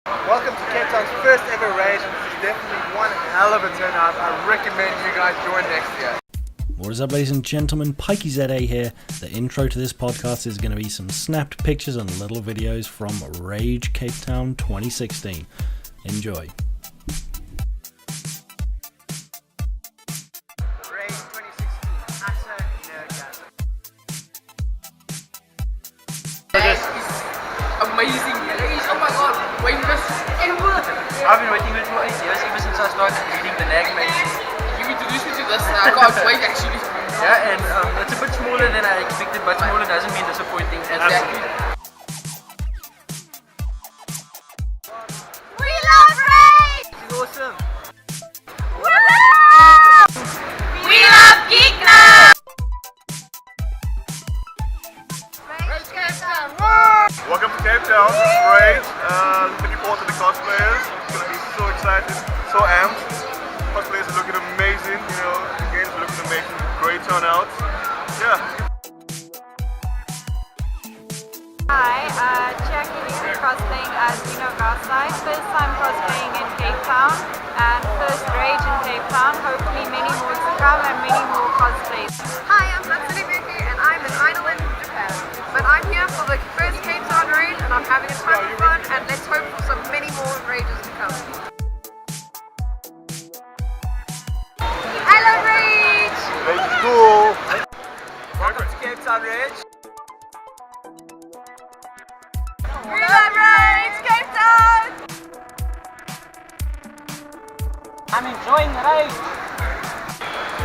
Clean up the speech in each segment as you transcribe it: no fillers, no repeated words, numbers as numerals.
Welcome to Cape Town's first ever rAge. This is definitely one hell of a turnout. I recommend you guys join next year. What is up, ladies and gentlemen? Pikey ZA here. The intro to this podcast is going to be some snapped pictures and little videos from rAge Cape Town 2016. Enjoy. rAge 2016, utter nerdgasm. Amazing rAge. Oh my god, wait this ever. I've been waiting for 8 years, ever since I started reading the Nag magazine. You introduced me to this and I can't wait actually. Yeah, and it's a bit smaller than I expected, but smaller doesn't mean disappointing. Exactly. We love rAge! This is awesome. Woohoo! We love Geek now! rAge Cape Town, woo! Welcome to Cape Town, rAge. Looking forward to the cosplayers. It's gonna be so excited, so amped. Cosplayers are looking amazing, the games are looking amazing, great turnout. Yeah. Hi, Jaco Engelbrecht cosplaying as Garthside. First time cosplaying in Cape Town and first rAge in Cape Town. Hopefully many more to come and many more cosplays. Hi, I'm Hatsune Miku and I'm an idol in Japan. But I'm here for the first Cape Town rAge and I'm having a ton of fun and let's hope for some many more rAges to come. I love rAge! Rage is cool. Welcome to Cape Town rAge. We love rAge! Cape Town! I'm enjoying rAge.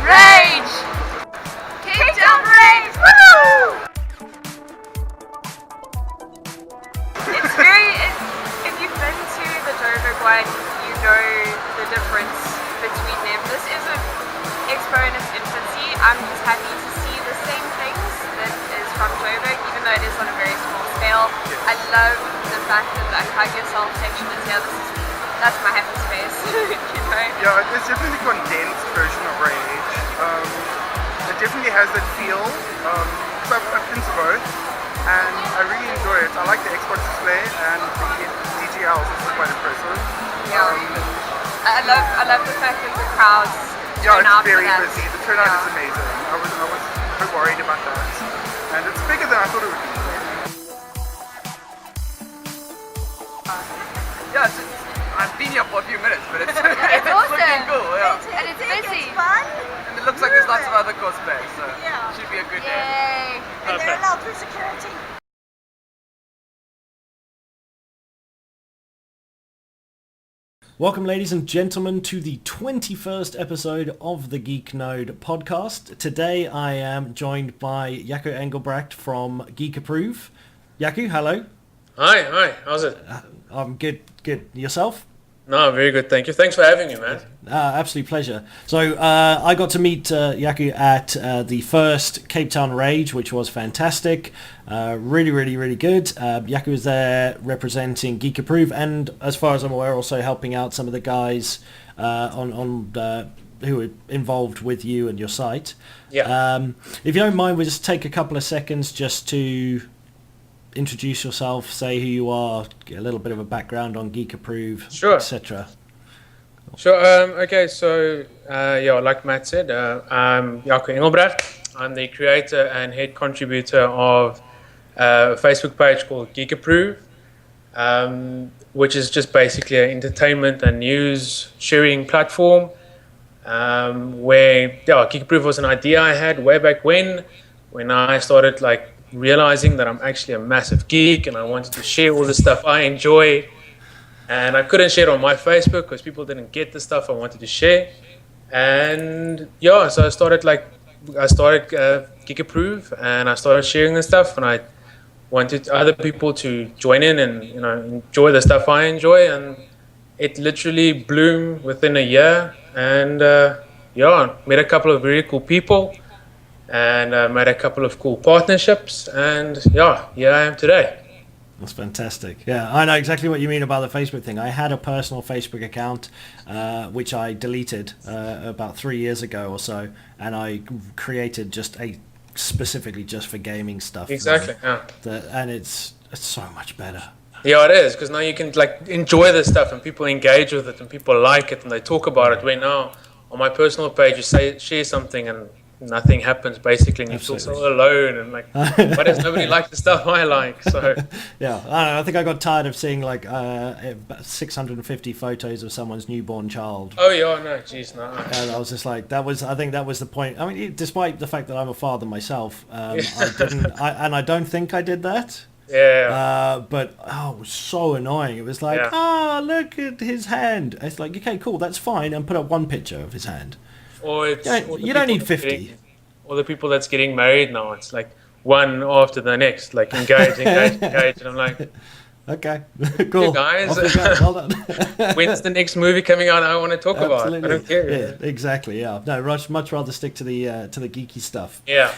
rAge! Cape Town rAge! Woo! If you've been to the Joburg one, you know the difference between them. This is an expo in its infancy. I'm just happy to see the same things that is from Joburg, even though it is on a very small scale. I love the fact that the hug yourself section is here. That's my happy space, Yeah, it's definitely a condensed version of rAge. It definitely has that feel, because I've been to both, and I really enjoy it. I like the Xbox display and the DGLs, this is quite impressive. I love the fact that the crowds Yeah, turn out it's very for that. busy. The turnout Yeah. is amazing. I was a bit worried about that. And it's bigger than I thought it would be. Yeah, I've been here for a few minutes, but it's It's awesome. looking cool, yeah. And it's busy. And it looks like there's lots of other cosplays, so Yeah. it should be a good day. Yay! And they're allowed through security. Welcome, ladies and gentlemen, to the 21st episode of the Geek Node podcast. Today I am joined by Jaco Engelbrecht from GeekA'pprove. Jaco, hello. Hi, how's it? I'm good. Yourself? No, very good, thank you. Thanks for having me, man. Absolute pleasure. So I got to meet Jaco at the first Cape Town rAge, which was fantastic. Really good. Jaco was there representing GeekA'pprove, and as far as I'm aware, also helping out some of the guys who were involved with you and your site. Yeah. If you don't mind, we'll just take a couple of seconds just to introduce yourself, say who you are, get a little bit of a background on GeekA'pprove, Sure. etc. Sure, okay, so, like Matt said, I'm Jaco Engelbrecht. I'm the creator and head contributor of a Facebook page called GeekA'pprove, which is just basically an entertainment and news sharing platform, where GeekA'pprove was an idea I had way back when I started realizing that I'm actually a massive geek and I wanted to share all the stuff I enjoy, and I couldn't share it on my Facebook because people didn't get the stuff I wanted to share. And so I started GeekA'pprove, and I started sharing the stuff, and I wanted other people to join in and enjoy the stuff I enjoy, and it literally bloomed within a year. And met a couple of very cool people and made a couple of cool partnerships, and here I am today. That's fantastic. Yeah, I know exactly what you mean about the Facebook thing. I had a personal Facebook account, which I deleted about 3 years ago or so, and I created just specifically just for gaming stuff. Exactly. And it's so much better. Yeah, it is, because now you can like enjoy this stuff and people engage with it and people like it and they talk about it. Where now on my personal page you share something and nothing happens basically, and you feel so alone and like, why does nobody like the stuff I like? So yeah, I think I got tired of seeing like 650 photos of someone's newborn child. Oh yeah, no, jeez, no. And I was just like, I think that was the point. I mean, despite the fact that I'm a father myself, I don't think I did that. Yeah. But it was so annoying. It was like, look at his hand. It's like, okay, cool, that's fine, and put up one picture of his hand. Or it's you don't need 50. Or the people that's getting married now, it's like one after the next, like engage, and I'm like, okay, cool, guys. Well done. When's the next movie coming out? I want to talk Absolutely. about. I don't care. Yeah, exactly. Yeah, no, much rather stick to the geeky stuff. Yeah.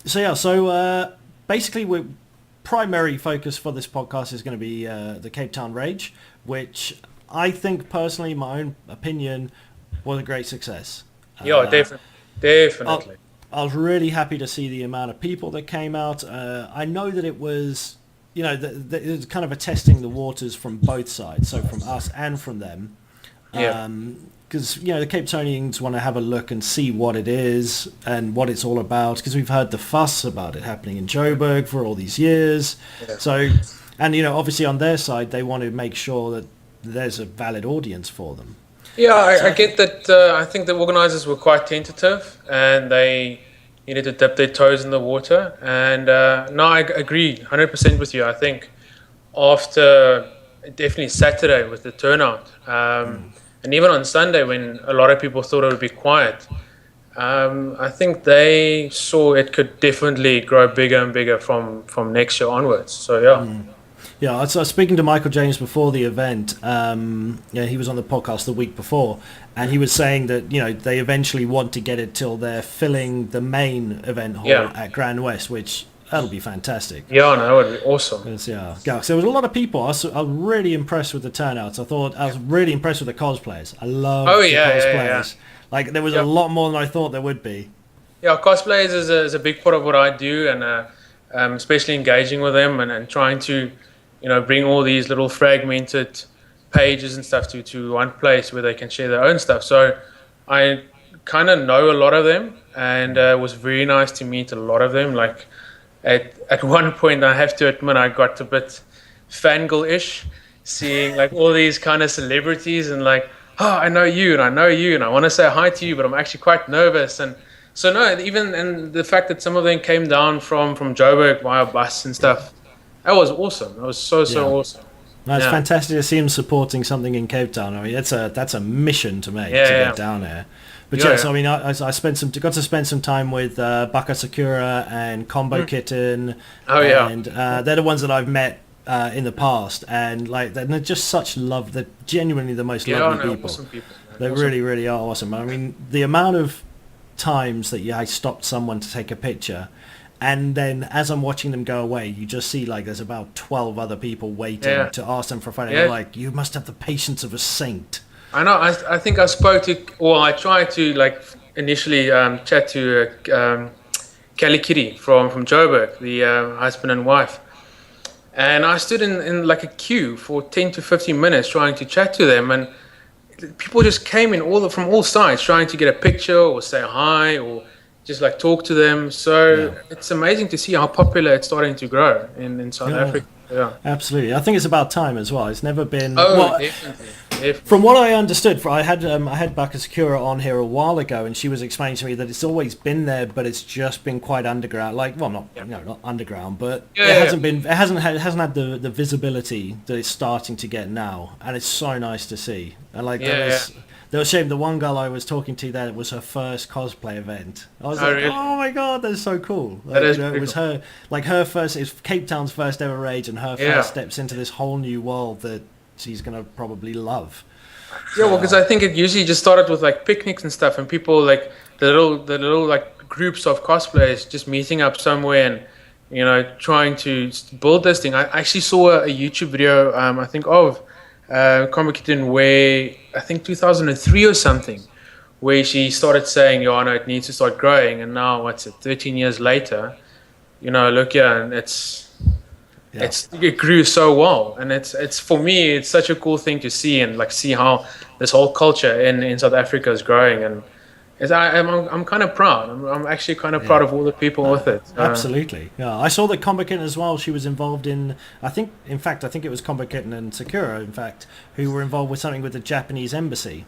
So basically, we're primary focus for this podcast is going to be the Cape Town rAge, which I think personally, my own opinion, was a great success. Yeah, definitely. I was really happy to see the amount of people that came out. I know that it was, it was kind of a testing the waters from both sides, so from us and from them. Yeah. Because, the Cape Townians want to have a look and see what it is and what it's all about, because we've heard the fuss about it happening in Joburg for all these years. Yeah. So, and, obviously on their side, they want to make sure that there's a valid audience for them. Yeah, I get that. I think the organisers were quite tentative and they needed to dip their toes in the water. And no, I agree 100% with you. I think after definitely Saturday with the turnout, and even on Sunday when a lot of people thought it would be quiet, I think they saw it could definitely grow bigger and bigger from next year onwards. So yeah. Yeah, I was speaking to Michael James before the event. He was on the podcast the week before, and he was saying that they eventually want to get it till they're filling the main event hall at Grand West, which that'll be fantastic. Yeah, no, that would be awesome. So there was a lot of people. I was really impressed with the turnouts. I was really impressed with the cosplayers. I love the cosplayers. Like there was a lot more than I thought there would be. Yeah, cosplayers is a big part of what I do, and especially engaging with them and trying to bring all these little fragmented pages and stuff to one place where they can share their own stuff. So I kind of know a lot of them, and it was very nice to meet a lot of them. Like at one point, I have to admit, I got a bit fangirl-ish, seeing like all these kind of celebrities and like, I know you and I know you and I want to say hi to you, but I'm actually quite nervous. And so no, and the fact that some of them came down from Joburg via bus and stuff, that was awesome. That was so awesome. No, it's fantastic to see him supporting something in Cape Town. I mean, that's a mission to make to get down there. But so I mean, I got to spend some time with Baka Sakura and Combo Kitten. And they're the ones that I've met in the past, and like they're just such love. They're genuinely the most lovely people. Awesome people. They really are awesome. I mean, the amount of times that I stopped someone to take a picture, and then as I'm watching them go away, you just see like there's about 12 other people waiting to ask them for a photo. You're like, you must have the patience of a saint. I know. I think I spoke to, or I tried to like initially chat to Kelly Kitty from Joburg, the husband and wife. And I stood in like a queue for 10 to 15 minutes trying to chat to them, and people just came in from all sides trying to get a picture or say hi or just like talk to them. So it's amazing to see how popular it's starting to grow in South Africa. Yeah, absolutely. I think it's about time as well. It's never been. Definitely. From what I understood, I had Baka Sakura on here a while ago, and she was explaining to me that it's always been there, but it's just been quite underground. Like, well, not underground, but it hasn't had the visibility that it's starting to get now, and it's so nice to see. And like there was shame. The one girl I was talking to there, it was her first cosplay event. I was like, really? Oh my god, that's so cool. Like, that is it was cool. her first. It's Cape Town's first ever rAge, and her first steps into this whole new world that she's gonna probably love. Yeah, well, because I think it usually just started with like picnics and stuff, and people like the little like groups of cosplayers just meeting up somewhere and trying to build this thing. I actually saw a YouTube video, I think of Comic Kitten, where I think 2003 or something, where she started saying, I know it needs to start growing, and now 13 years later, look, and it's Yeah. it grew so well, and it's for me it's such a cool thing to see, and like see how this whole culture in South Africa is growing, and I'm kind of proud. I'm actually kind of proud of all the people with it. Absolutely. Yeah, I saw that Combat Kitten as well. She was involved in. I think it was Combat Kitten and Sakura, in fact, who were involved with something with the Japanese embassy.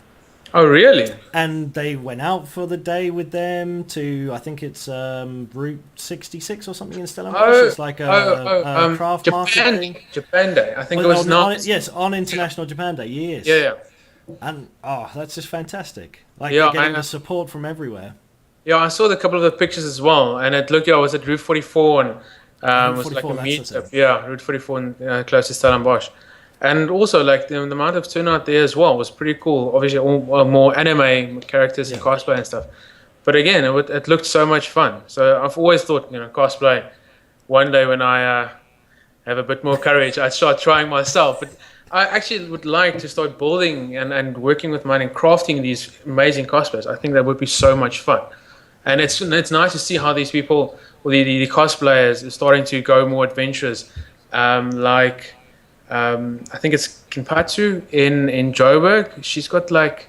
Oh, really? And they went out for the day with them to, I think it's Route 66 or something in Stellenbosch. It's like a craft market thing. Japan Day. I think it was not. Yes, on International Japan Day. Yes. Yeah. And that's just fantastic. Like Yeah, getting the support from everywhere. Yeah, I saw a couple of the pictures as well, and it looked. I was at Route 44 and Route was like 44, a that's meetup. it. Yeah, Route 44 and close to Stellenbosch. And also, like the amount of turnout there as well was pretty cool. Obviously, all more anime characters and cosplay and stuff. But again, it looked so much fun. So I've always thought, cosplay. One day when I have a bit more courage, I'd start trying myself. But I actually would like to start building and working with mine and crafting these amazing cosplays. I think that would be so much fun. And it's nice to see how these people, or the cosplayers, are starting to go more adventurous. I think it's Kinpatsu in Joburg. She's got like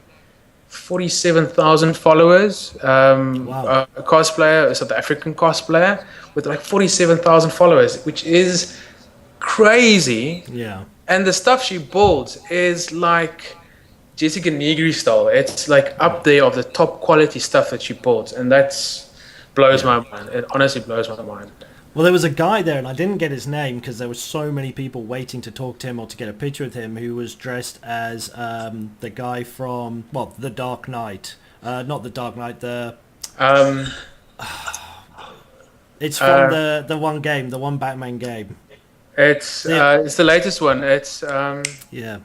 47,000 followers. Wow. A cosplayer, a South African cosplayer, with like 47,000 followers, which is crazy. Yeah. And the stuff she builds is like Jessica Negri style. It's like up there of the top quality stuff that she builds, and that's blows my mind. It honestly blows my mind. Well, there was a guy there, and I didn't get his name because there were so many people waiting to talk to him or to get a picture with him, who was dressed as the guy from, The Dark Knight. Not The Dark Knight, it's from the one game, the one Batman game. It's the latest one. It's Yeah.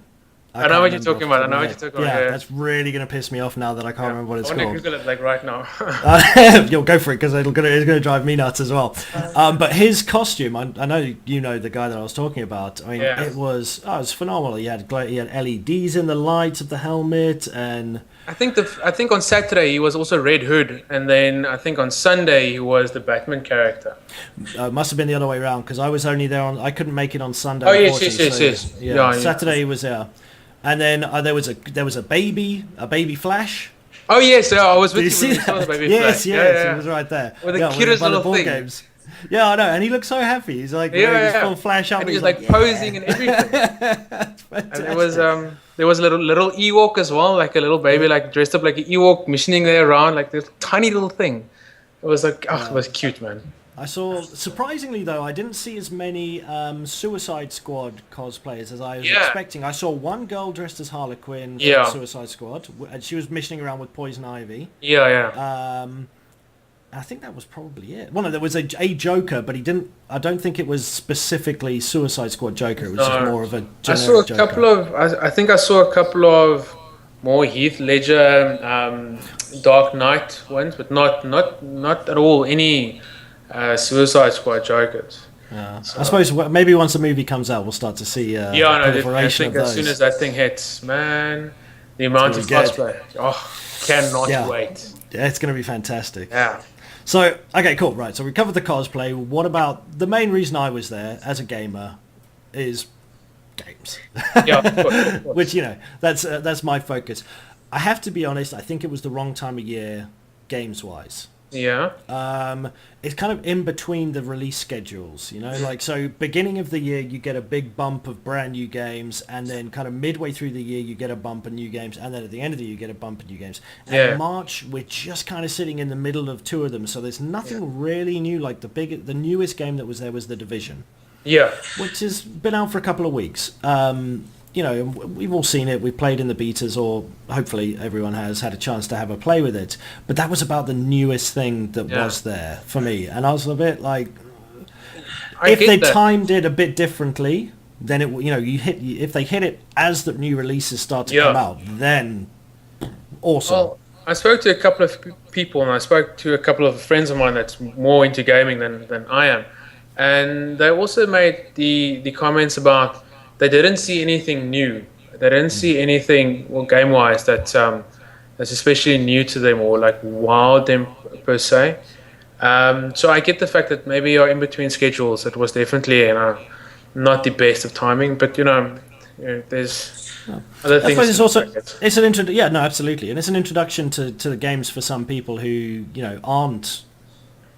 I know what you're talking about. Yeah, that's really going to piss me off now that I can't remember what it's I want called. to Google it like right now. You'll go for it because it's going to drive me nuts as well. But his costume, I know you know the guy that I was talking about. I mean, it was phenomenal. He had LEDs in the lights of the helmet, and I think on Saturday he was also Red Hood, and then I think on Sunday he was the Batman character. Must have been the other way around because I was only there I couldn't make it on Sunday. Oh yes. Yeah, Saturday he was there. And then there was a baby Flash. Oh yes, I was with Did you see when that? the baby Yes, Flash. it was right there. With the cutest little ball thing. Games. Yeah, I know, and he looked so happy. He's like, he's full Flash up. And he was like posing and everything. And there was a little Ewok as well, like a little baby, like dressed up like an Ewok, missioning there around, like this tiny little thing. It was like, it was cute, man. I saw, surprisingly though, I didn't see as many Suicide Squad cosplayers as I was expecting. I saw one girl dressed as Harley Quinn from Suicide Squad, and she was missioning around with Poison Ivy. I think that was probably it. Well, no, there was a Joker, but I don't think it was specifically Suicide Squad Joker. It was just more of a generic Joker. I think I saw a couple of more Heath Ledger, Dark Knight ones, but not at all any Suicide Squad Jokers. Yeah. So, I suppose maybe once the movie comes out, we'll start to see I think as soon as that thing hits, man, the amount of cosplay. Cannot wait. Yeah, it's going to be fantastic. Yeah. So, okay, cool, right. So we covered the cosplay. What about the main reason I was there as a gamer is games. Yeah, of course. Which, that's my focus. I have to be honest, I think it was the wrong time of year games-wise. Yeah. It's kind of in between the release schedules, so beginning of the year you get a big bump of brand new games, and then kind of midway through the year you get a bump of new games, and then at the end of the year you get a bump of new games. And March we're just kind of sitting in the middle of two of them, so there's nothing really new. Like the newest game that was there was The Division. Yeah. Which has been out for a couple of weeks. We've all seen it. We've played in the betas, or hopefully everyone has had a chance to have a play with it. But that was about the newest thing that was there for me. And I was a bit like, if they timed it a bit differently, then if they hit it as the new releases start to come out, then awesome. Well, I spoke to a couple of people, and I spoke to a couple of friends of mine that's more into gaming than I am. And they also made the comments about they didn't see anything new. They didn't see anything game-wise that's especially new to them or like wowed them per se. So I get the fact that maybe you're in between schedules. It was definitely not the best of timing, but there's other I things. suppose it's to also look at. it's an yeah, no, absolutely, and it's an introduction to the games for some people who aren't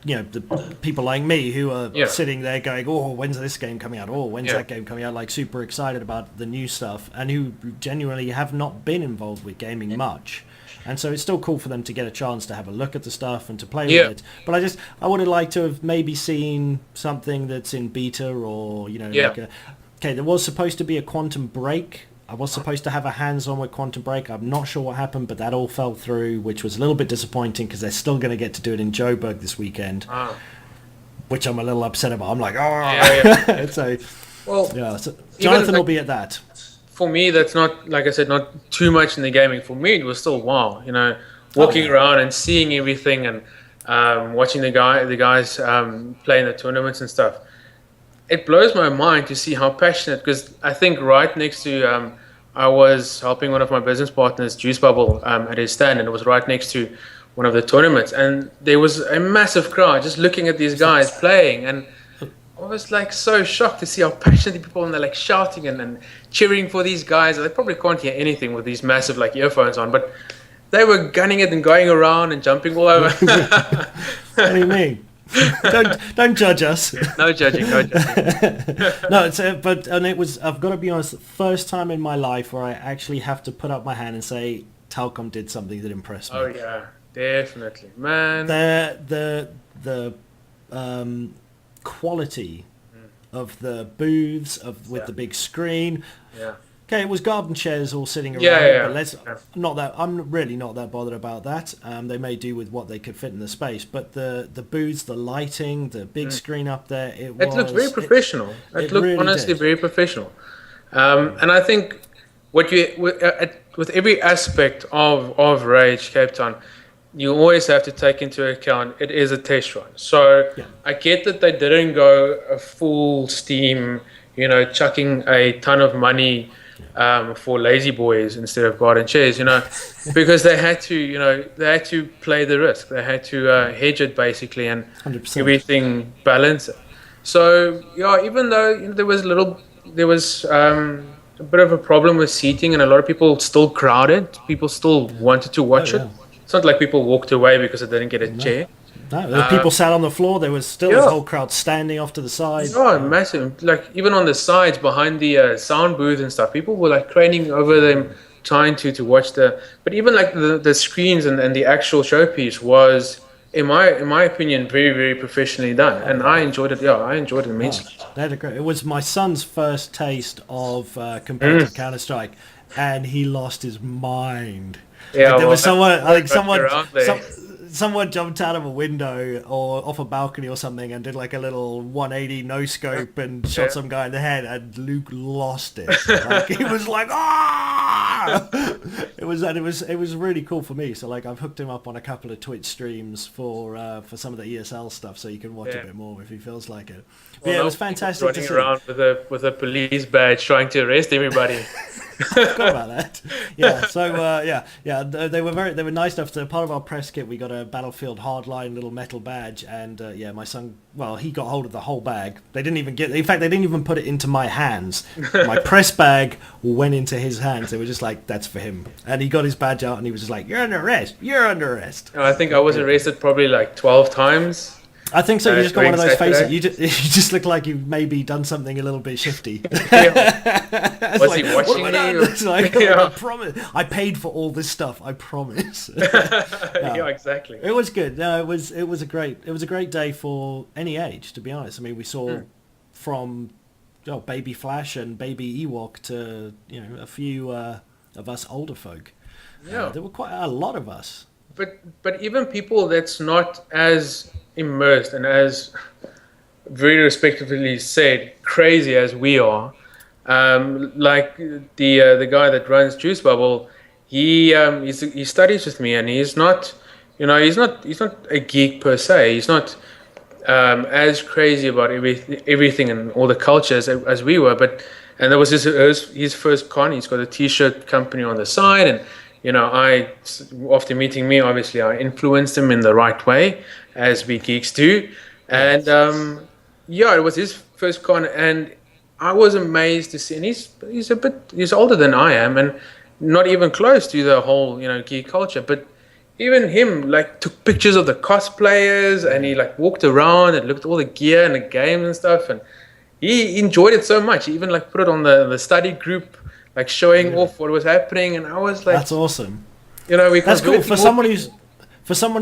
the people like me who are sitting there going, oh, when's this game coming out? Oh, when's that game coming out? Like super excited about the new stuff, and who genuinely have not been involved with gaming much. And so it's still cool for them to get a chance to have a look at the stuff and to play with it. But I would have liked to have maybe seen something that's in beta or, okay, there was supposed to be a Quantum Break. I was supposed to have a hands-on with Quantum Break. I'm not sure what happened, but that all fell through, which was a little bit disappointing because they're still going to get to do it in Joburg this weekend, which I'm a little upset about. I'm like, oh. So Jonathan will be at that. For me, that's not, like I said, not too much in the gaming. For me, it was still wow. Walking around and seeing everything and watching the guys play in the tournaments and stuff. It blows my mind to see how passionate. Because I think right next to, I was helping one of my business partners, Juice Bubble, at his stand, and it was right next to one of the tournaments, and there was a massive crowd just looking at these guys playing, and I was like so shocked to see how passionate people, and they're like shouting and cheering for these guys. They probably can't hear anything with these massive like earphones on, but they were gunning it and going around and jumping all over. What do you mean? Don't judge us. No judging. No, and it was, I've got to be honest, the first time in my life where I actually have to put up my hand and say Talcom did something that impressed me. Oh yeah, definitely, man. The quality of the booths with the big screen. Yeah. Okay, it was garden chairs all sitting around, but I'm really not that bothered about that. They may do with what they could fit in the space, but the booths, the lighting, the big screen up there, it looked very professional. It looked really honestly did. very professional. And I think with every aspect of rAge Cape Town, you always have to take into account it is a test run. So I get that they didn't go a full steam, chucking a ton of money for lazy boys instead of garden chairs, because they had to play the risk. They had to hedge it basically and 100%. everything balance it. So even though there was a bit of a problem with seating and a lot of people still crowded, people still wanted to watch it. It's not like people walked away because they didn't get a chair. No, there were people sat on the floor. There was still a whole crowd standing off to the side. Oh, massive! Like even on the sides behind the sound booth and stuff, people were like craning over them, trying to watch the. But even like the screens and the actual showpiece was, in my opinion, very very professionally done, and I enjoyed it. Yeah, I enjoyed it immensely. They had a great. It was my son's first taste of competitive Counter-Strike, and he lost his mind. Yeah, like there was someone. I think someone jumped out of a window or off a balcony or something and did like a little 180 no scope and shot some guy in the head, and Luke lost it. Like he was like, ah! It was really cool for me. So like I've hooked him up on a couple of Twitch streams for some of the ESL stuff, so you can watch a bit more if he feels like it. But it was fantastic to see. Running around with a police badge trying to arrest everybody. Forgot about that. Yeah. So they were nice enough. To part of our press kit, we got a Battlefield Hardline little metal badge, and my son, he got hold of the whole bag. They didn't even put it into my hands. My press bag went into his hands. They were just like, that's for him, and he got his badge out, and he was just like, you're under arrest. I think I was arrested probably like 12 times. I think so. You just got one of those Saturday. faces. You just look like you've maybe done something a little bit shifty. Was he watching me? It's like, I promise. I paid for all this stuff. I promise. Yeah, exactly. It was good. No, it was a great day for any age. To be honest, I mean, we saw from Baby Flash and Baby Ewok to a few of us older folk. Yeah, there were quite a lot of us. But even people that's not as immersed and as very respectively said crazy as we are, like the guy that runs Juice Bubble, he studies with me, and he's not a geek per se. He's not as crazy about everything and all the cultures as we were. And that was his first con. He's got a t-shirt company on the side, and after meeting me, obviously I influenced him in the right way, as we geeks do. And it was his first con, and I was amazed to see, and he's older than I am, and not even close to the whole geek culture. But even him like took pictures of the cosplayers, and he like walked around and looked at all the gear and the games and stuff, and he enjoyed it so much. He even like put it on the study group, like showing off what was happening, and I was like, that's awesome. That's cool for someone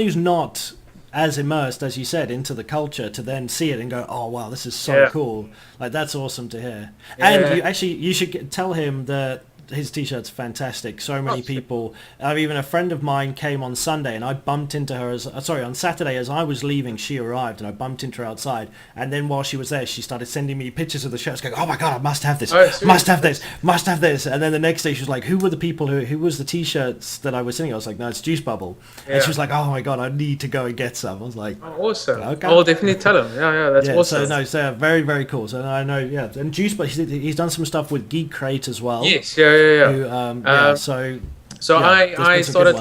who's not as immersed as you said into the culture to then see it and go, oh wow, this is so cool. Like that's awesome to hear. And you should tell him that his t-shirt's fantastic. So many people, even a friend of mine came on Sunday and I bumped into her on Saturday as I was leaving. She arrived and I bumped into her outside, and then while she was there she started sending me pictures of the shirts going, oh my god, I must have this, must have this. And then the next day she was like, who were the people who was the t-shirts that I was sending? I was like, no, it's Juice Bubble. And she was like, oh my god, I need to go and get some. I was like, oh, awesome. Okay. I'll definitely tell him. That's awesome. So very, very cool. So I know, and Juice Bubble, he's done some stuff with Geek Crate as well. Yes, I started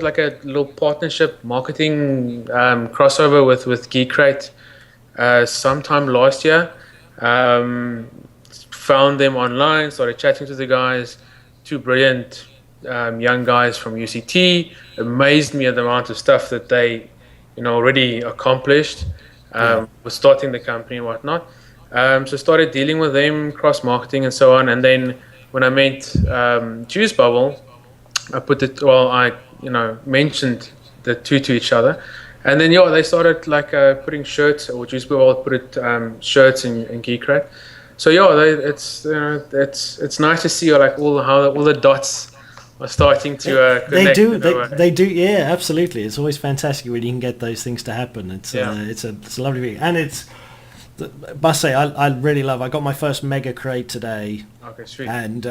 like a little partnership marketing crossover with Geek Crate sometime last year. Found them online, started chatting to the guys, two brilliant young guys from UCT. Amazed me at the amount of stuff that they already accomplished with starting the company and whatnot. So started dealing with them, cross marketing and so on, and then when I met Juice Bubble, I mentioned the two to each other, and then they started like putting shirts, or Juice Bubble put shirts in Geek Crate. So it's nice to see like how all the dots are starting to connect. They do, yeah, absolutely. It's always fantastic when you can get those things to happen. It's a lovely thing, and it's. Must say, I really love. I got my first Mega Crate today. Okay, sweet. And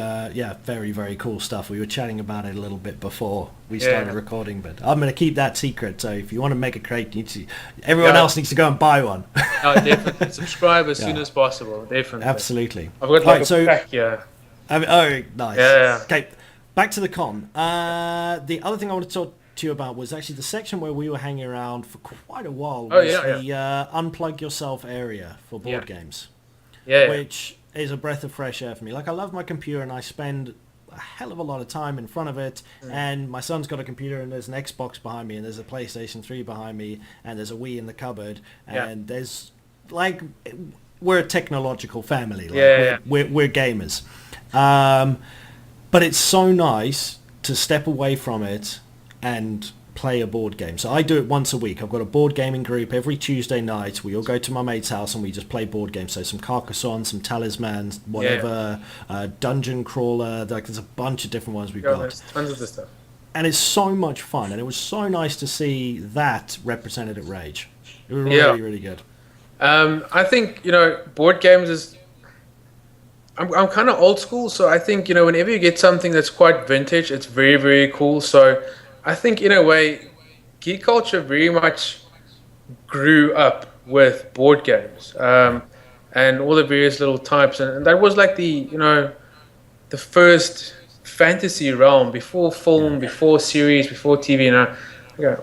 very, very cool stuff. We were chatting about it a little bit before we started recording, but I'm going to keep that secret. So if you want a Mega Crate, everyone else needs to go and buy one. Definitely subscribe as soon as possible. Definitely, absolutely. I've got like a pack. Nice. Yeah. Okay, back to the con. The other thing I want to talk to you about was actually the section where we were hanging around for quite a while. The unplug yourself area for board games, which is a breath of fresh air for me. Like, I love my computer and I spend a hell of a lot of time in front of it, and my son's got a computer and there's an Xbox behind me and there's a PlayStation 3 behind me and there's a Wii in the cupboard, and there's like, we're a technological family, we're gamers, but it's so nice to step away from it and play a board game. So I do it once a week. I've got a board gaming group every Tuesday night. We all go to my mate's house and we just play board games. So some Carcassonne, some Talismans, whatever, Dungeon Crawler. Like, there's a bunch of different ones we've got. There's tons of this stuff. And it's so much fun. And it was so nice to see that represented at rAge. It was really, really good. I think, board games is... I'm kind of old school, so I think, whenever you get something that's quite vintage, it's very, very cool. So I think, in a way, geek culture very much grew up with board games and all the various little types. And that was like the first fantasy realm before film, before series, before TV.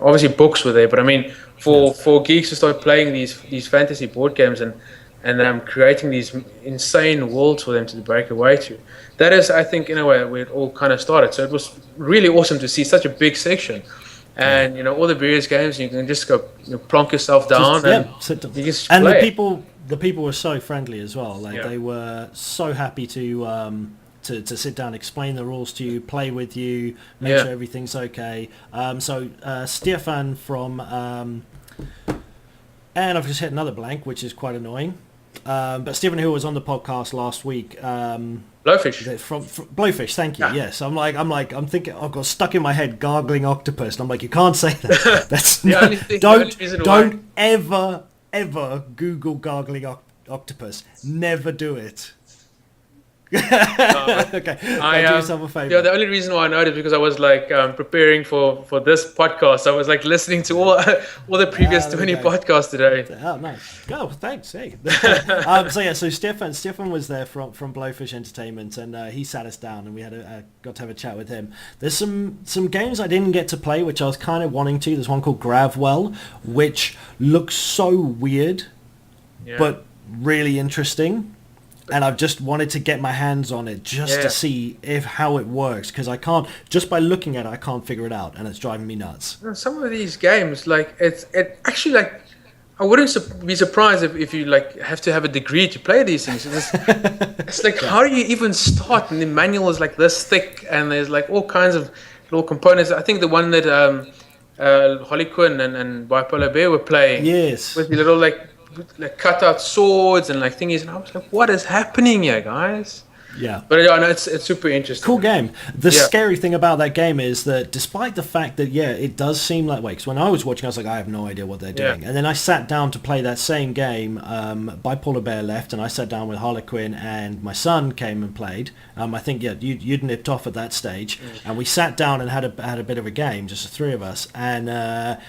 Obviously books were there, but I mean, for geeks to start playing these fantasy board games and creating these insane worlds for them to break away to. That is, I think, in a way, where it all kind of started. So it was really awesome to see such a big section. And, all the various games, you can just go plonk yourself down sit down. You just and play the people were so friendly as well. Like, they were so happy to sit down, explain the rules to you, play with you, make sure everything's okay. So Stefan from... and I've just hit another blank, which is quite annoying. But Stephen, who was on the podcast last week, Blowfish. From Blowfish, thank you. Yes, I'm thinking, I've got stuck in my head gargling octopus, and I'm like, you can't say that. That's don't ever Google gargling octopus. Never do it. Okay, do yourself a favor. Yeah, the only reason why I know it is because I was like preparing for this podcast. I was like listening to all the previous 20 podcasts today. Oh, nice. Oh, thanks. Hey. So Stefan was there from Blowfish Entertainment, and he sat us down, and we had got to have a chat with him. There's some games I didn't get to play, which I was kind of wanting to. There's one called Gravwell, which looks so weird, but really interesting. and I've just wanted to get my hands on it just Yeah. to see how it works, because I can't, just by looking at it, I can't figure it out, and it's driving me nuts. Some of these games, like it actually like I wouldn't be surprised if you like have to have a degree to play these things. It's like how do you even start? And the manual is like this thick, and there's like all kinds of little components. I think the one that Holly Quinn and Bipolar Bear were playing, Yes. with the little like cut out swords and like thingies, and I was like, what is happening here, guys? Yeah. But yeah, no, it's super interesting. Cool game. The Yeah. scary thing about that game is that despite the fact that, yeah, it does seem like, because when I was watching, I was like, I have no idea what they're doing. Yeah. And then I sat down to play that same game. Bipolar Bear left, and I sat down with Harlequin, and my son came and played. I think, yeah, you'd nipped off at that stage. And we sat down and had a bit of a game, just the three of us. And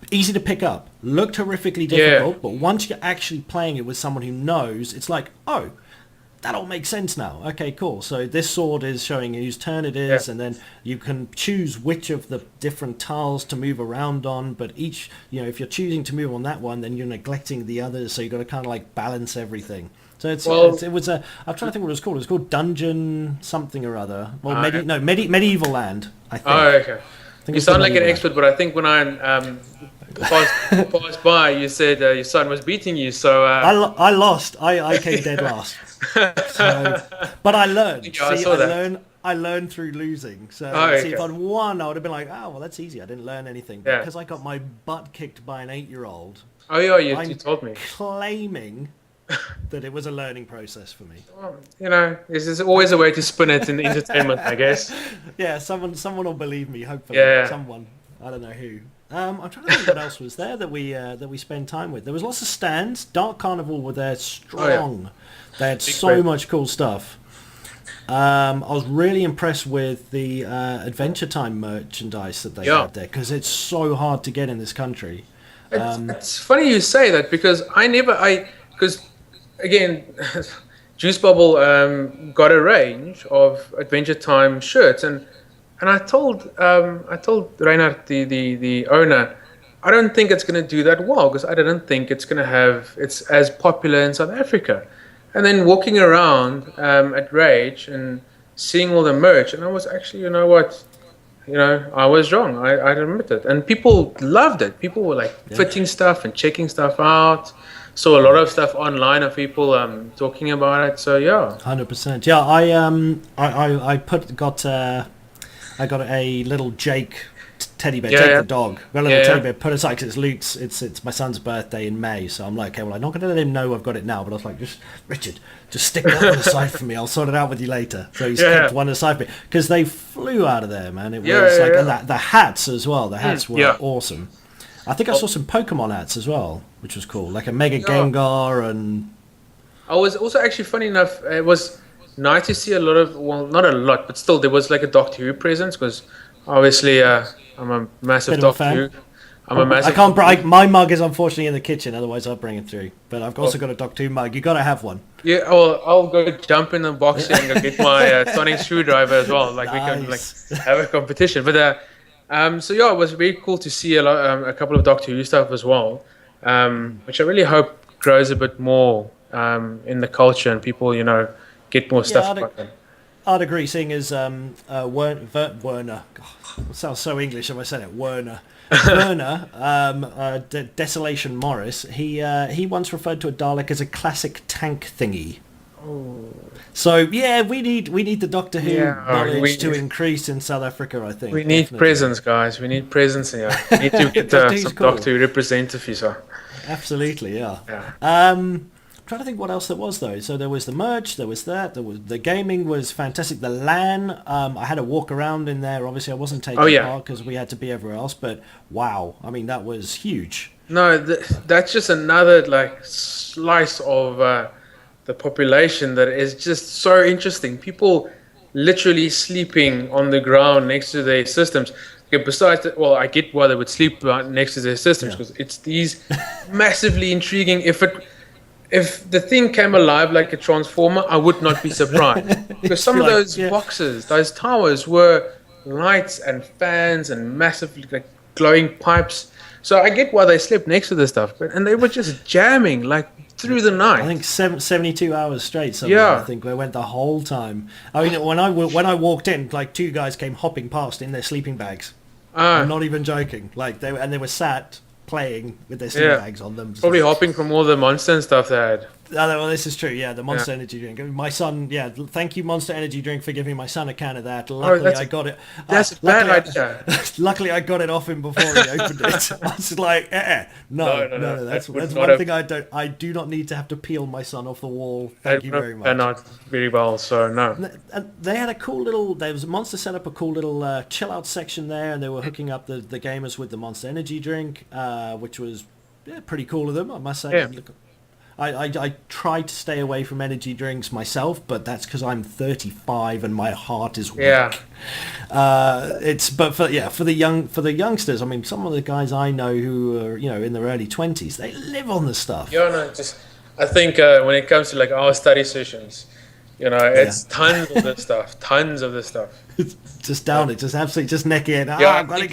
easy to pick up. Looked horrifically difficult, but once you're actually playing it with someone who knows, it's like, oh, that all makes sense now. Okay, cool. So this sword is showing you whose turn it is, and then you can choose which of the different tiles to move around on, but each, if you're choosing to move on that one, then you're neglecting the others, so you've got to kind of like balance everything. So it was I'm trying to think what it was called. It was called Dungeon something or other. Well, Medieval Land, I think. Oh, okay. You sound like an Medieval expert, but I think when I passed by, you said your son was beating you, so... I lost. I came dead last. So, but I learned. Yeah, I learned through losing. So okay. if I'd won, I would have been like, oh, well, that's easy. I didn't learn anything. But because I got my butt kicked by an 8-year-old. Oh, yeah, you told me. Claiming that it was a learning process for me. Well, there's always a way to spin it in entertainment, I guess. Yeah, someone will believe me, hopefully. Yeah. Someone. I don't know who. I'm trying to think what else was there that we spent time with. There was lots of stands. Dark Carnival were there strong. Oh, yeah. They had so much cool stuff. I was really impressed with the Adventure Time merchandise that they had there, because it's so hard to get in this country. It's funny you say that, because because again, Juice Bubble got a range of Adventure Time shirts, and I told Reinhard, the owner, I don't think it's going to do that well, because I didn't think it's as popular in South Africa. And then walking around at rAge and seeing all the merch, and I was actually, I was wrong. I admit it. And people loved it. People were like fitting stuff and checking stuff out. Saw a lot of stuff online of people talking about it. So yeah, 100%. Yeah, I got a little Jake teddy bear, Jake the dog. Got a little teddy bear put aside because it's my son's birthday in May, so I'm like, okay, well, I'm not going to let him know I've got it now, but I was like, Richard, just stick that one aside for me. I'll sort it out with you later. So he's kept one aside for me, because they flew out of there, man. It was and the hats as well. The hats were awesome. I think I saw some Pokemon hats as well, which was cool, like a Mega Gengar. And I was also actually, funny enough, it was nice to see a lot of, well, not a lot, but still there was like a Doctor Who presence, because obviously I'm a massive Doctor Who. I can't. My mug is unfortunately in the kitchen, otherwise I'll bring it through. But I've also got a Doctor Who mug. You got to have one. Yeah, well, I'll go jump in the box and go get my sonic screwdriver as well. Like we can like have a competition. But so yeah, it was very cool to see a couple of Doctor Who stuff as well, which I really hope grows a bit more in the culture, and people get more stuff about them. I'd agree, seeing as Werner, God, it sounds so English if I said it, Werner, Desolation Morris, he once referred to a Dalek as a classic tank thingy. Oh. So yeah, we need the Doctor Who knowledge to increase in South Africa, I think. We need presence, guys. We need presence here. We need to get some Doctor Who representatives. Absolutely, yeah. Trying to think what else there was though. So there was the merch, there was the gaming was fantastic. The LAN, I had a walk around in there. Obviously, I wasn't taking part because we had to be everywhere else. But wow, I mean that was huge. No, that's just another like slice of the population that is just so interesting. People literally sleeping on the ground next to their systems. Okay, besides that, well, I get why they would sleep next to their systems, because it's these massively intriguing. If the thing came alive like a transformer, I would not be surprised. Because some of those boxes, those towers were lights and fans and massive like glowing pipes. So I get why they slept next to this stuff, and they were just jamming like through the night. I think 72 hours straight. I think they went the whole time. I mean, when I walked in, like 2 guys came hopping past in their sleeping bags. I'm not even joking. Like they were sat playing with their sleeping bags on them. Probably hopping from all the Monster and stuff they had. Well, this is true. Yeah, the Monster Energy drink. My son. Yeah, thank you, Monster Energy drink, for giving my son a can of that. Luckily, I got it. That's a bad idea. Luckily, I got it off him before he opened it. I was like, no. That's one thing I do not need to have to peel my son off the wall. Thank you very much. They're not very well, so no. And they had a cool little. There was Monster set up a cool little chill out section there, and they were hooking up the gamers with the Monster Energy drink, which was pretty cool of them, I must say. Yeah. I try to stay away from energy drinks myself, but that's because I'm 35 and my heart is weak. Yeah. For the youngsters, I mean, some of the guys I know who are in their early 20s, they live on the stuff. Yeah, no, I think when it comes to like our study sessions, it's tons of this stuff, Just down it, just absolutely, just neck it. Gotta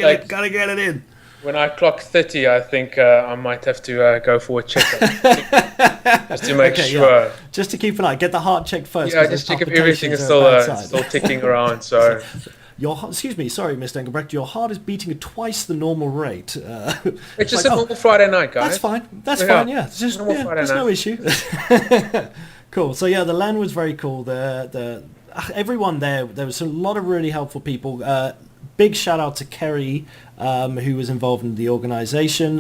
get it in. When I clock 30, I think I might have to go for a checkup just to make sure. Yeah. Just to keep an eye, get the heart checked first. Yeah, just check if everything is still ticking around. So, excuse me, sorry, Mr. Engelbrecht, your heart is beating at twice the normal rate. It's just a normal Friday night, guys. That's fine. That's fine. Yeah, it's just there's no issue. Cool. So the LAN was very cool. Everyone there was a lot of really helpful people. Big shout out to Kerry, who was involved in the organisation,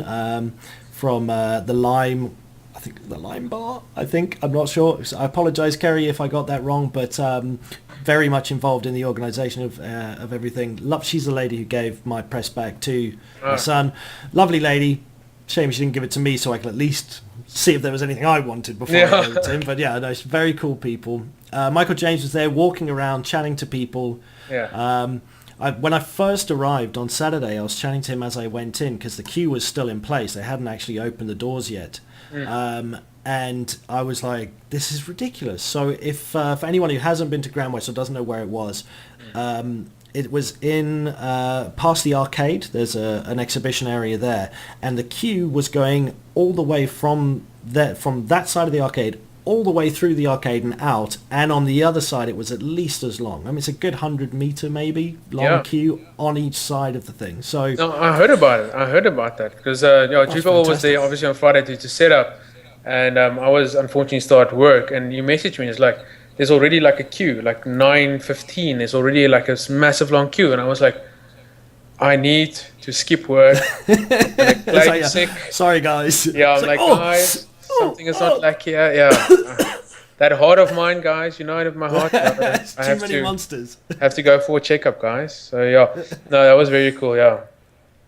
from the Lime Bar, I'm not sure. So I apologise, Kerry, if I got that wrong, but very much involved in the organisation of everything. She's the lady who gave my press back to my son. Lovely lady. Shame she didn't give it to me so I could at least see if there was anything I wanted before I gave it to him. But it's very cool people. Michael James was there walking around, chatting to people. Yeah. When I first arrived on Saturday, I was chatting to him as I went in because the queue was still in place. They hadn't actually opened the doors yet. And I was like, this is ridiculous. So if for anyone who hasn't been to Grand West or doesn't know where it was in past the arcade. There's an exhibition area there. And the queue was going all the way from that side of the arcade all the way through the arcade and out, and on the other side it was at least as long. I mean, it's a good 100-meter maybe long queue on each side of the thing. So no, I heard about it. I heard about that because GeekA'pprove was there obviously on Friday to set up, and I was unfortunately still at work. And you messaged me, it's like there's already like a queue, like 9:15. There's already like a massive long queue, and I was like, I need to skip work. Like, sick. Sorry, guys. Yeah, I'm like, guys. Something is not like here. Yeah. That heart of mine, guys, my heart. I have too many monsters. Have to go for a checkup, guys. So no, that was very cool. Yeah,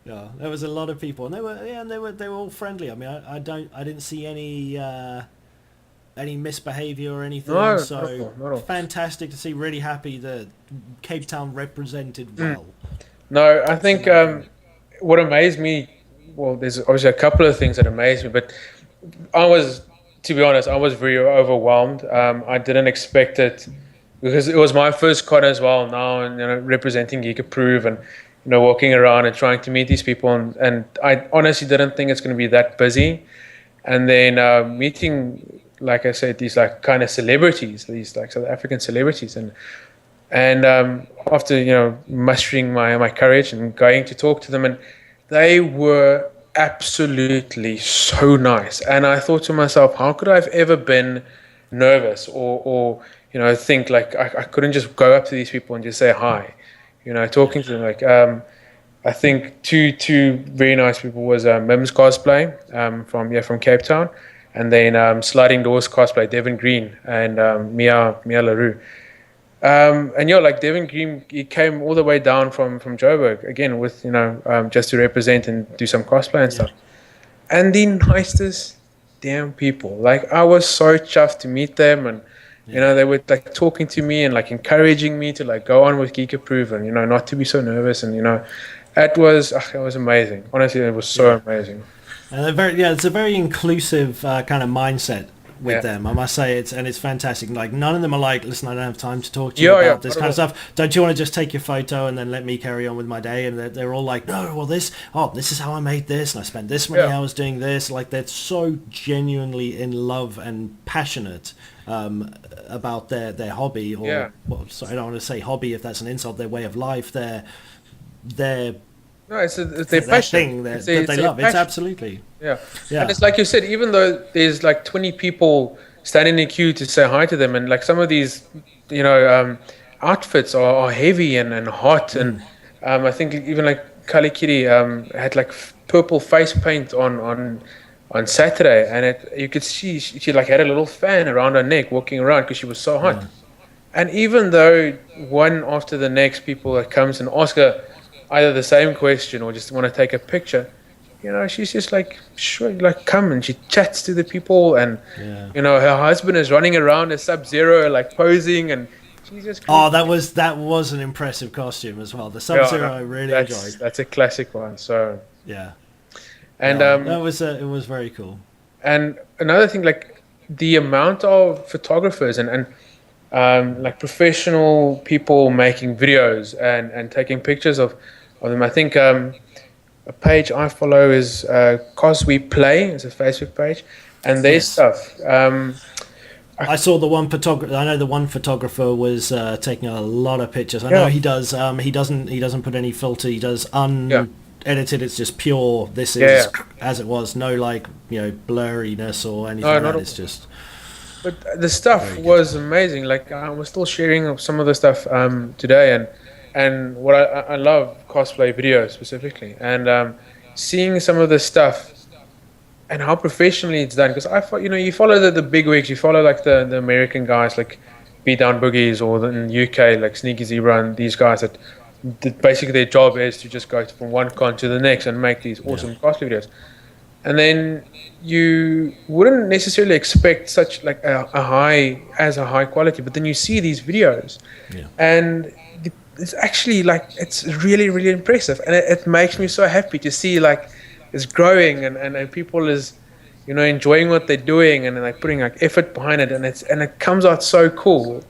there was a lot of people, and they were all friendly. I mean, I didn't see any misbehavior or anything. No, so not at all. Fantastic to see. Really happy that Cape Town represented well. No, I think what amazed me. Well, there's obviously a couple of things that amazed me, but to be honest, I was very overwhelmed. I didn't expect it because it was my first con as well now, and representing GeekA'pprove and walking around and trying to meet these people, and I honestly didn't think it's going to be that busy. And then meeting, like I said, these like kind of celebrities, these like South African celebrities, and after mustering my courage and going to talk to them, and they were absolutely so nice. And I thought to myself, how could I have ever been nervous or think like I couldn't just go up to these people and just say hi, talking to them. Like I think two very nice people was Mims Cosplay from Cape Town, and then Sliding Doors Cosplay, Devin Green and Mia LaRue. Like Devin Green, he came all the way down from Joburg again with just to represent and do some cosplay and stuff. And the nicest damn people. Like I was so chuffed to meet them, and they were like talking to me and like encouraging me to like go on with GeekA'pprove and not to be so nervous, and it was amazing. Honestly, it was so amazing. And it's a very inclusive kind of mindset with them. I must say it's fantastic. Like none of them are like, listen, I don't have time to talk to you Yeah, about yeah, this not kind at of stuff. Don't you want to just take your photo and then let me carry on with my day? And they're all like, no, well this is how I made this, and I spent this many hours doing this. Like they're so genuinely in love and passionate about their hobby, or well, sorry, I don't want to say hobby if that's an insult. Their way of life, their no, it's their passion. Thing that they love. It's absolutely. Yeah. And it's like you said, even though there's like 20 people standing in a queue to say hi to them, and like some of these, outfits are heavy and hot, and I think even like Kali Kitty had like purple face paint on Saturday, and you could see she like had a little fan around her neck walking around because she was so hot. And even though one after the next people that comes and ask her either the same question or just want to take a picture, she's just like, sure, like come, and she chats to the people, and her husband is running around a Sub-Zero like posing, and she's just that was an impressive costume as well. The Sub-Zero I really enjoyed. That's a classic one. So and it was very cool. And another thing, like the amount of photographers and like professional people making videos and taking pictures of them. I think a page I follow is Cause We Play. It's a Facebook page, and their stuff. I saw the one photographer. I know the one photographer was taking a lot of pictures. I know he does. He doesn't put any filter. He does unedited. It's just pure. This is as it was. No like blurriness or anything. Like that. It's just. But the stuff was amazing. Like I was still sharing some of the stuff today, and what I love cosplay videos specifically, and seeing some of the stuff and how professionally it's done. Because you follow the big wigs, you follow like the American guys like Beat Down Boogies, or in the UK like Sneaky Zebra, and these guys that basically their job is to just go from one con to the next and make these awesome cosplay videos. And then you wouldn't necessarily expect such like a high quality, but then you see these videos, and it's actually like it's really, really impressive, and it makes me so happy to see like it's growing and people is enjoying what they're doing, and like putting like effort behind it, and it comes out so cool.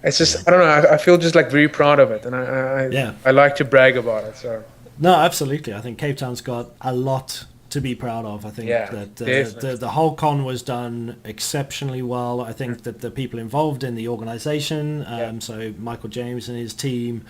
It's just I don't know, I feel just like very proud of it, and I like to brag about it. So no, absolutely, I think Cape Town's got a lot to be proud of. I think that the whole con was done exceptionally well. I think that the people involved in the organization, so Michael James and his team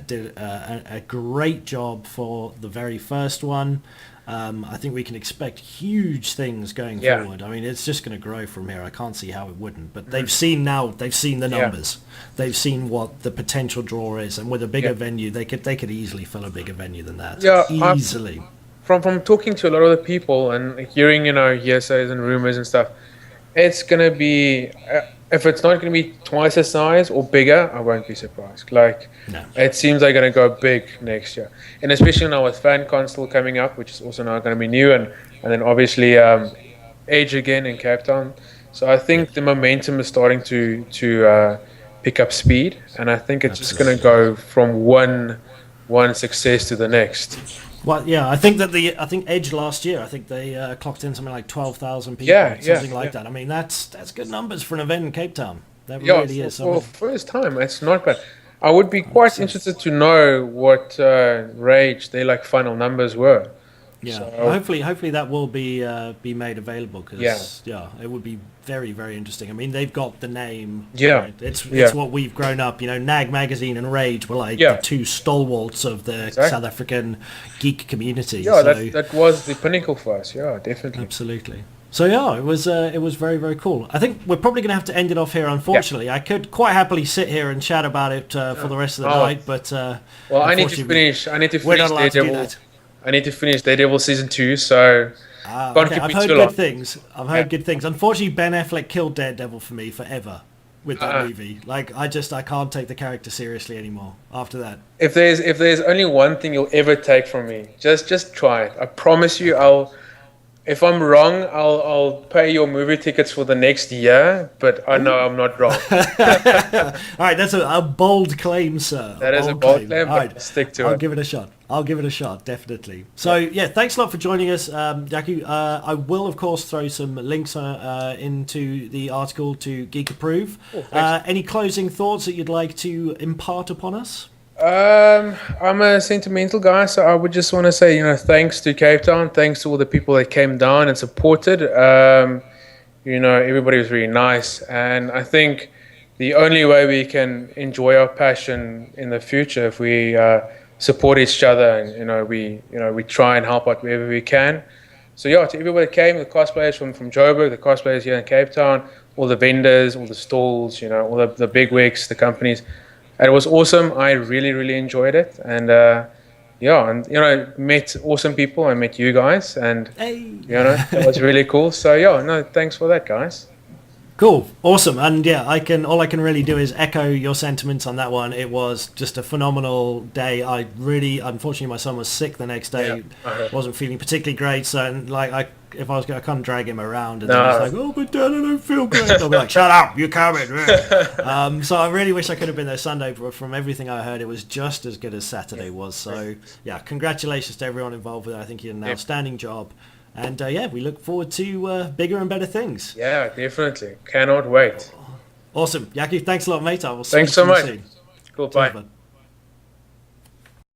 did a great job for the very first one. I think we can expect huge things going forward. I mean, it's just going to grow from here. I can't see how it wouldn't. But they've seen the numbers. They've seen what the potential draw is, and with a bigger venue, they could easily fill a bigger venue than that. Easily. From talking to a lot of the people and hearing hearsays and rumors and stuff, it's gonna be if it's not gonna be twice the size or bigger, I won't be surprised. Like it seems they're gonna go big next year, and especially now with FanCon still coming up, which is also now gonna be new, and then obviously Age again in Cape Town. So I think the momentum is starting to pick up speed, and I think it's just gonna go from one success to the next. Well, I think Edge last year, I think they clocked in something like 12,000 people, something like that. I mean, that's good numbers for an event in Cape Town. That really is. For first time, it's not bad. I would be quite interested to know what rAge their like final numbers were. Yeah, so, hopefully that will be made available, because it would be very, very interesting. I mean, they've got the name. Right? It's what we've grown up. Nag Magazine and rAge were like the two stalwarts of the South African geek community. Yeah, so, that was the pinnacle for us. Yeah, definitely. Absolutely. So it was very, very cool. I think we're probably going to have to end it off here. Unfortunately, I could quite happily sit here and chat about it for the rest of the night, but well, I need to finish. We're not allowed to do that. I need to finish Daredevil season 2, so okay. I've heard good things. Good things. Unfortunately, Ben Affleck killed Daredevil for me forever with that movie. Like I can't take the character seriously anymore after that. If there's only one thing you'll ever take from me, just try it. I promise you, If I'm wrong, I'll pay your movie tickets for the next year, but I know I'm not wrong. All right, that's a bold claim, sir. That is a bold claim, All but right, I'll stick to I'll it. give it a shot. I'll give it a shot, definitely. So, yeah, thanks a lot for joining us, Jaco. I will, of course, throw some links into the article to GeekA'pprove. Any closing thoughts that you'd like to impart upon us? I'm a sentimental guy, so I would just want to say, thanks to Cape Town, thanks to all the people that came down and supported. Everybody was really nice, and I think the only way we can enjoy our passion in the future if we support each other and we try and help out wherever we can. So yeah, to everybody that came, the cosplayers from Joburg, the cosplayers here in Cape Town, all the vendors, all the stalls, all the big wigs, the companies. It was awesome. I really, really enjoyed it, and met awesome people. I met you guys, and that was really cool. So thanks for that, guys. Cool, awesome, and yeah, all I can really do is echo your sentiments on that one. It was just a phenomenal day. Unfortunately, my son was sick the next day. Wasn't feeling particularly great, so I can't drag him around, and then he's like, "Oh, but Dad, I don't feel great." I'll be like, "Shut up, you're coming." So I really wish I could have been there Sunday, but from everything I heard, it was just as good as Saturday was. So yeah, congratulations to everyone involved with it. I think you did an outstanding job. And we look forward to bigger and better things. Yeah, definitely. Cannot wait. Awesome. Jaco, thanks a lot, mate. I will see Thanks so much. soon. Cool, bye. Cheers, bud.